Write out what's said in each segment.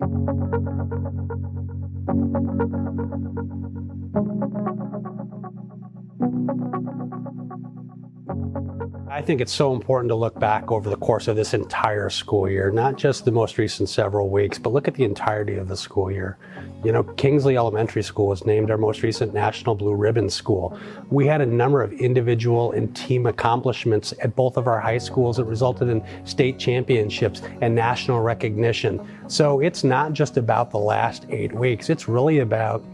I think it's so important to look back over the course of this entire school year, not just the most recent several weeks, but look at the entirety of the school year. You know, Kingsley Elementary School was named our most recent National Blue Ribbon School. We had a number of individual and team accomplishments at both of our high schools that resulted in state championships and national recognition. So it's not just about the last 8 weeks, it's really about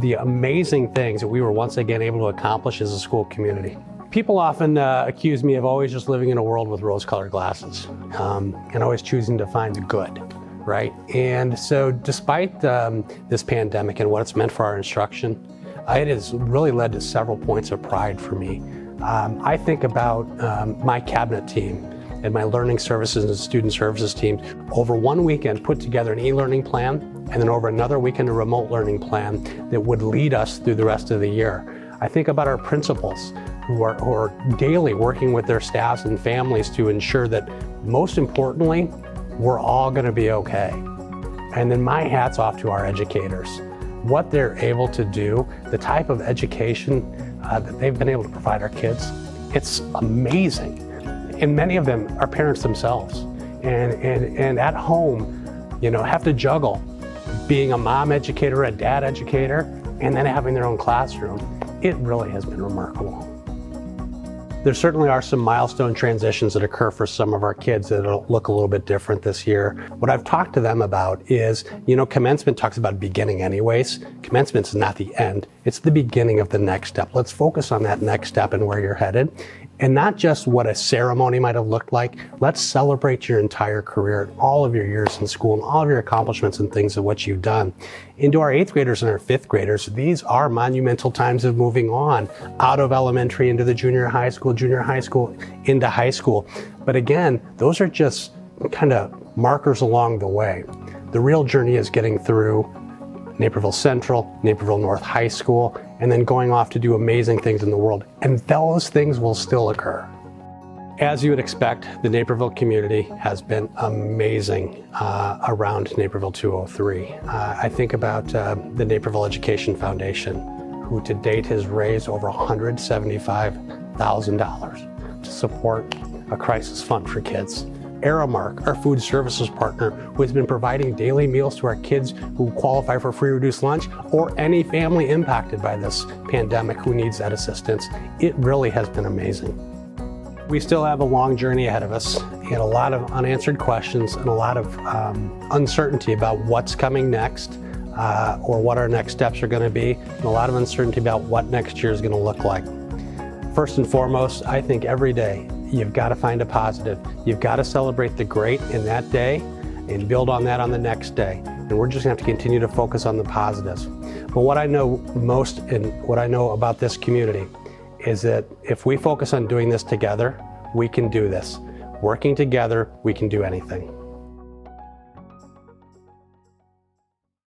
the amazing things that we were once again able to accomplish as a school community. People often accuse me of always just living in a world with rose-colored glasses and always choosing to find the good, right? And so despite this pandemic and what it's meant for our instruction, it has really led to several points of pride for me. I think about my cabinet team and my learning services and student services teams over one weekend put together an e-learning plan, and then over another weekend a remote learning plan that would lead us through the rest of the year. I think about our principals who are daily working with their staffs and families to ensure that, most importantly, we're all going to be okay. And then my hat's off to our educators. What they're able to do, the type of education that they've been able to provide our kids, it's amazing. And many of them are parents themselves. And at home, you know, have to juggle being a mom educator, a dad educator, and then having their own classroom. It really has been remarkable. There certainly are some milestone transitions that occur for some of our kids that'll look a little bit different this year. What I've talked to them about is, you know, commencement talks about beginning anyways. Commencement is not the end, it's the beginning of the next step. Let's focus on that next step and where you're headed. And not just what a ceremony might have looked like. Let's celebrate your entire career, all of your years in school, and all of your accomplishments and things of what you've done. And to our 8th graders and our 5th graders, these are monumental times of moving on out of elementary into the junior high school into high school. But again, those are just kind of markers along the way. The real journey is getting through Naperville Central, Naperville North High School, and then going off to do amazing things in the world. And those things will still occur. As you would expect, the Naperville community has been amazing around Naperville 203. I think about the Naperville Education Foundation, who to date has raised over $175,000 to support a crisis fund for kids. Aramark, our food services partner, who has been providing daily meals to our kids who qualify for free reduced lunch, or any family impacted by this pandemic who needs that assistance. It really has been amazing. We still have a long journey ahead of us, and a lot of unanswered questions and a lot of uncertainty about what's coming next, or what our next steps are going to be, and a lot of uncertainty about what next year is going to look like. First and foremost, I think every day you've got to find a positive. You've got to celebrate the great in that day and build on that on the next day. And we're just going to have to continue to focus on the positives. But what I know most and what I know about this community is that if we focus on doing this together, we can do this. Working together, we can do anything.